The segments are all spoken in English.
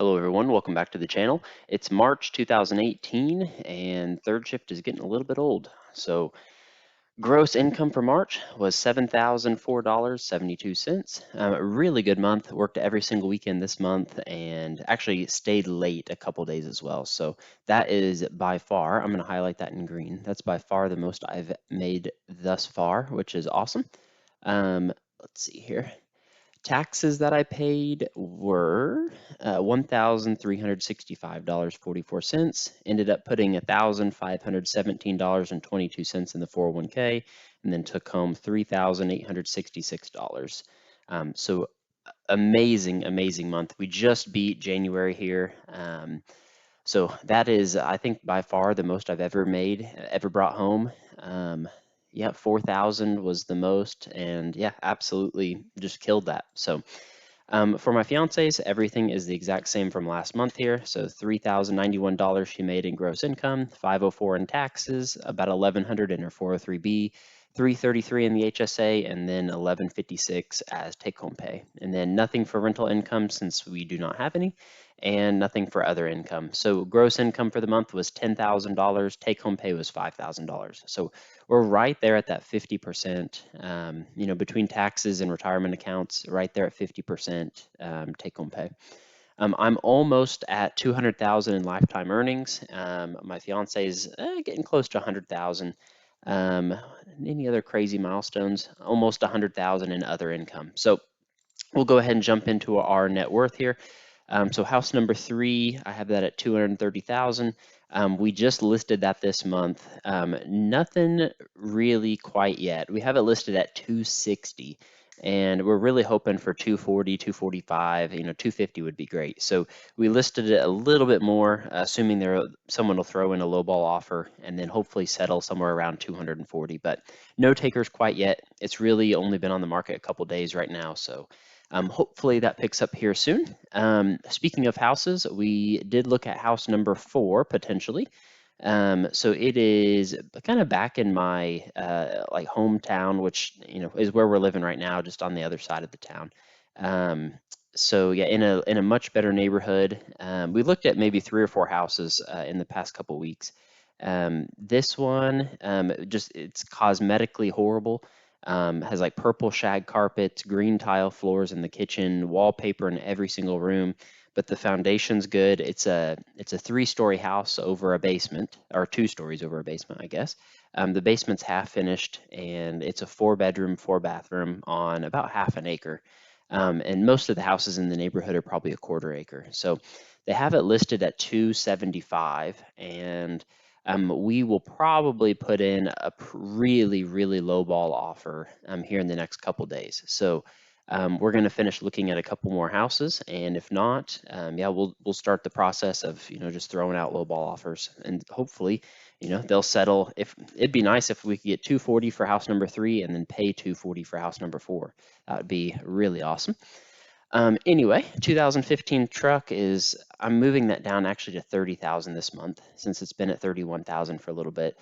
Hello everyone, welcome back to the channel. It's March 2018 and third shift is getting a little bit old. So gross income for March was $7,004.72. A really good month. Worked every single weekend this month and actually stayed late a couple days as well. So that is by far, I'm going to highlight that in green. That's by far the most I've made thus far, which is awesome. Let's see here. Taxes that I paid were $1,365.44. Ended up putting $1,517.22 in the 401k, and then took home $3,866. So amazing month. We just beat January here. So that is, I think, by far the most I've ever made, ever brought home. Yeah, 4,000 was the most, and yeah, absolutely just killed that. So for my fiance's, everything is the exact same from last month here. So $3,091 she made in gross income, 504 in taxes, about 1,100 in her 403b, 333 in the HSA, and then 1156 as take-home pay. And then nothing for rental income since we do not have any, and nothing for other income. So gross income for the month was $10,000. Take-home pay was $5,000. So we're right there at that 50%, between taxes and retirement accounts, right there at 50% take-home pay. I'm almost at 200,000 in lifetime earnings. My fiance is getting close to 100,000. Any other crazy milestones? Almost 100,000 in other income. So we'll go ahead and jump into our net worth here. So house number 3, I have that at 230,000. We just listed that this month. Nothing really quite yet. We have it listed at 260, and we're really hoping for 240, 245. 250 would be great. So we listed it a little bit more, assuming someone will throw in a lowball offer, and then hopefully settle somewhere around 240. But no takers quite yet. It's really only been on the market a couple days right now, so. Hopefully that picks up here soon. Speaking of houses, we did look at house number 4 potentially. So it is kind of back in my like hometown, which is where we're living right now, just on the other side of the town. So yeah, in a much better neighborhood. We looked at maybe 3 or 4 houses in the past couple weeks. This one, it's cosmetically horrible. Has like purple shag carpets, green tile floors in the kitchen, wallpaper in every single room, but the foundation's good. It's a 3-story house over a basement, or 2 stories over a basement, I guess. The basement's half finished, and it's a 4-bedroom, 4-bathroom on about half an acre. And most of the houses in the neighborhood are probably a 1/4 acre. So they have it listed at 275, and we will probably put in a really low ball offer here in the next couple days. So we're going to finish looking at a couple more houses, and if not, yeah, we'll start the process of just throwing out low ball offers, and hopefully they'll settle. If it'd be nice if we could get 240 for house number 3 and then pay 240 for house number 4. That would be really awesome. Anyway, 2015 truck I'm moving that down actually to 30,000 this month, since it's been at 31,000 for a little bit.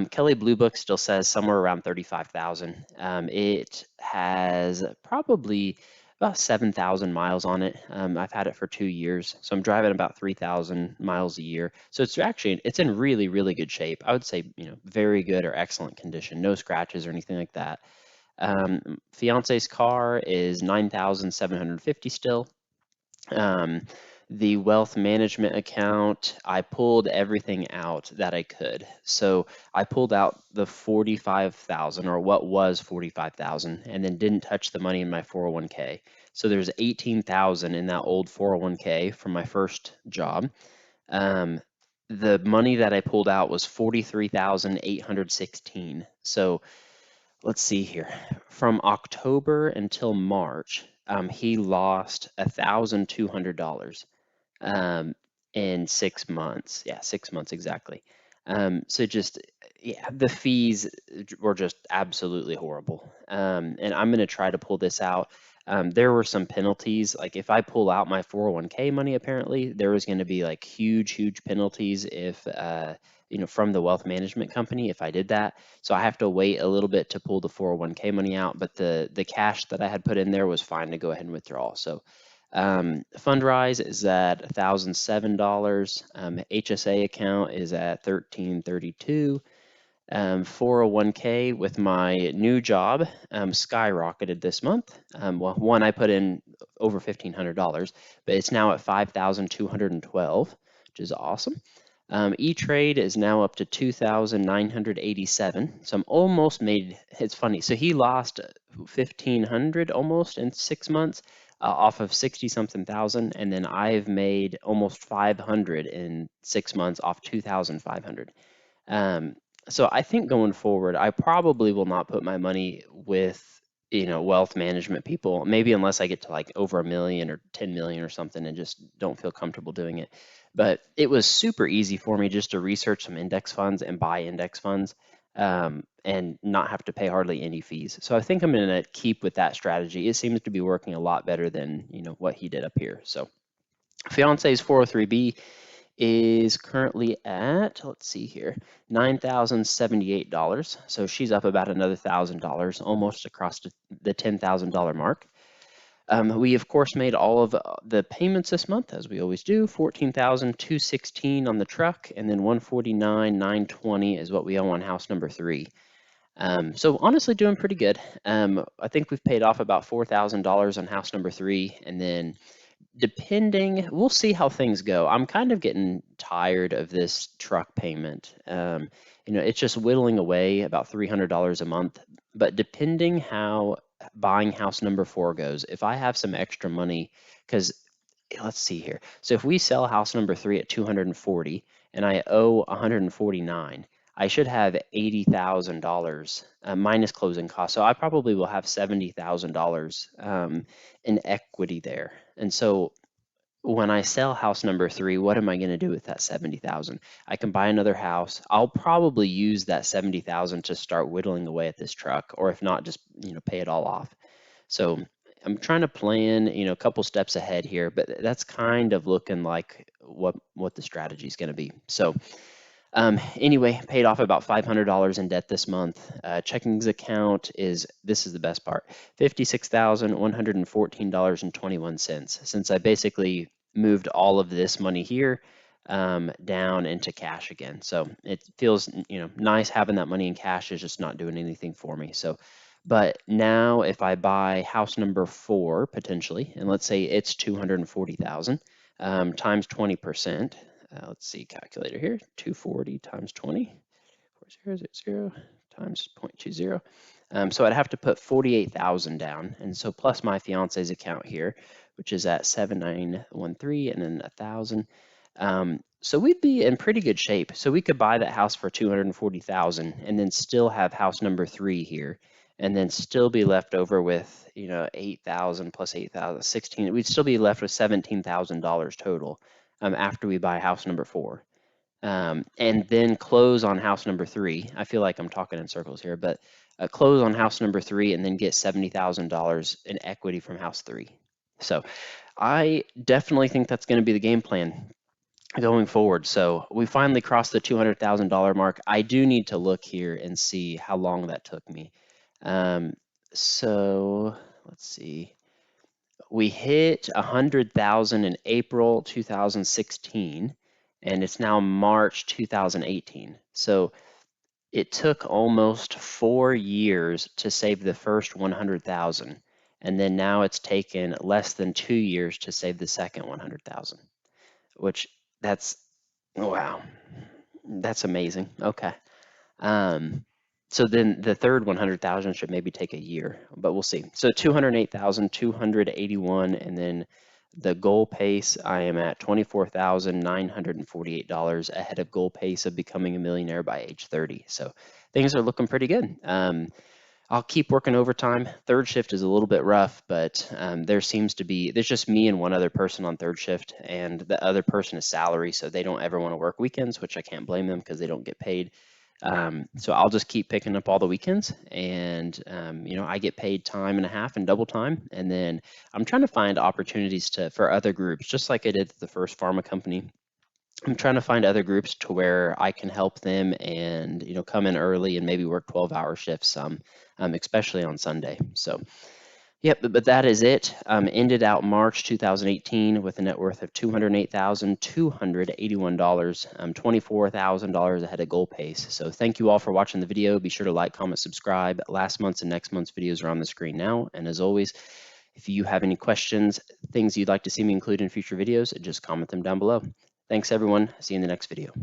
Kelly Blue Book still says somewhere around 35,000. It has probably about 7,000 miles on it. I've had it for 2 years, so I'm driving about 3,000 miles a year. So it's in really good shape. I would say, very good or excellent condition, no scratches or anything like that. Fiance's car is 9,750 still. The wealth management account, I pulled everything out that I could. So I pulled out the 45,000, or what was 45,000, and then didn't touch the money in my 401k. So there's 18,000 in that old 401k from my first job. The money that I pulled out was 43,816. So let's see here. From October until March, he lost $1,200 in 6 months. Yeah, 6 months exactly. So the fees were just absolutely horrible. And I'm going to try to pull this out. There were some penalties. Like if I pull out my 401k money, apparently there was going to be like huge penalties if from the wealth management company if I did that. So I have to wait a little bit to pull the 401k money out, but the cash that I had put in there was fine to go ahead and withdraw. So Fundrise is at $1,007. HSA account is at 1332. 401k with my new job skyrocketed this month. Well, one, I put in over $1,500, but it's now at 5,212, which is awesome. E-Trade is now up to 2,987. So I'm almost made, it's funny. So he lost 1,500 almost in 6 months off of 60 something thousand. And then I've made almost 500 in 6 months off 2,500. Um, so I think going forward, I probably will not put my money with, wealth management people, maybe unless I get to like over 1 million or 10 million or something and just don't feel comfortable doing it. But it was super easy for me just to research some index funds and buy index funds, and not have to pay hardly any fees. So I think I'm going to keep with that strategy. It seems to be working a lot better than, what he did up here. So fiance's 403b is currently at, let's see here, $9,078. So she's up about another $1,000, almost across the $10,000 mark. We of course made all of the payments this month, as we always do. 14,216 on the truck, and then 149,920 is what we owe on house number 3. So honestly, doing pretty good. I think we've paid off about $4,000 on house number 3, and then we'll see how things go. I'm kind of getting tired of this truck payment. It's just whittling away about $300 a month. But depending how buying house number 4 goes, if I have some extra money, because let's see here. So if we sell house number 3 at 240 and I owe 149, I should have $80,000 minus closing costs. So I probably will have $70,000 in equity there. And so when I sell house number 3, what am I going to do with that 70,000? I can buy another house. I'll probably use that 70,000 to start whittling away at this truck, or if not, just pay it all off. So I'm trying to plan, a couple steps ahead here, but that's kind of looking like what the strategy is going to be. So anyway, paid off about $500 in debt this month. Checkings account this is the best part, $56,114.21, since I basically moved all of this money here down into cash again. So it feels, nice having that money in cash. Is just not doing anything for me. So, but now if I buy house number 4 potentially, and let's say it's 240,000 times 20%. Let's see, calculator here, 240 times 20, 4000 times 0.20. So I'd have to put 48,000 down, and so plus my fiance's account here, which is at 7913, and then 1,000. So we'd be in pretty good shape. So we could buy that house for 240,000, and then still have house number 3 here, and then still be left over with 8,000 plus 8,000, 16. We'd still be left with $17,000 total after we buy house number 4. And then close on house number 3. I feel like I'm talking in circles here, but close on house number 3 and then get $70,000 in equity from house 3. So I definitely think that's going to be the game plan going forward. So we finally crossed the $200,000 mark. I do need to look here and see how long that took me. So let's see. We hit 100,000 in April 2016, and it's now March 2018. So it took almost 4 years to save the first 100,000, and then now it's taken less than 2 years to save the second 100,000, which wow, that's amazing. Okay. So then the third 100,000 should maybe take a year, but we'll see. So 208,281, and then the goal pace, I am at $24,948 ahead of goal pace of becoming a millionaire by age 30. So things are looking pretty good. I'll keep working overtime. Third shift is a little bit rough, but there's just me and one other person on third shift, and the other person is salary, so they don't ever want to work weekends, which I can't blame them because they don't get paid. So I'll just keep picking up all the weekends, and I get paid time and a half and double time, and then I'm trying to find opportunities for other groups, just like I did at the first pharma company. I'm trying to find other groups to where I can help them and come in early and maybe work 12-hour shifts, especially on Sunday. So Yep, but that is it. Ended out March 2018 with a net worth of $208,281, $24,000 ahead of goal pace. So thank you all for watching the video. Be sure to like, comment, subscribe. Last month's and next month's videos are on the screen now. And as always, if you have any questions, things you'd like to see me include in future videos, just comment them down below. Thanks, everyone. See you in the next video.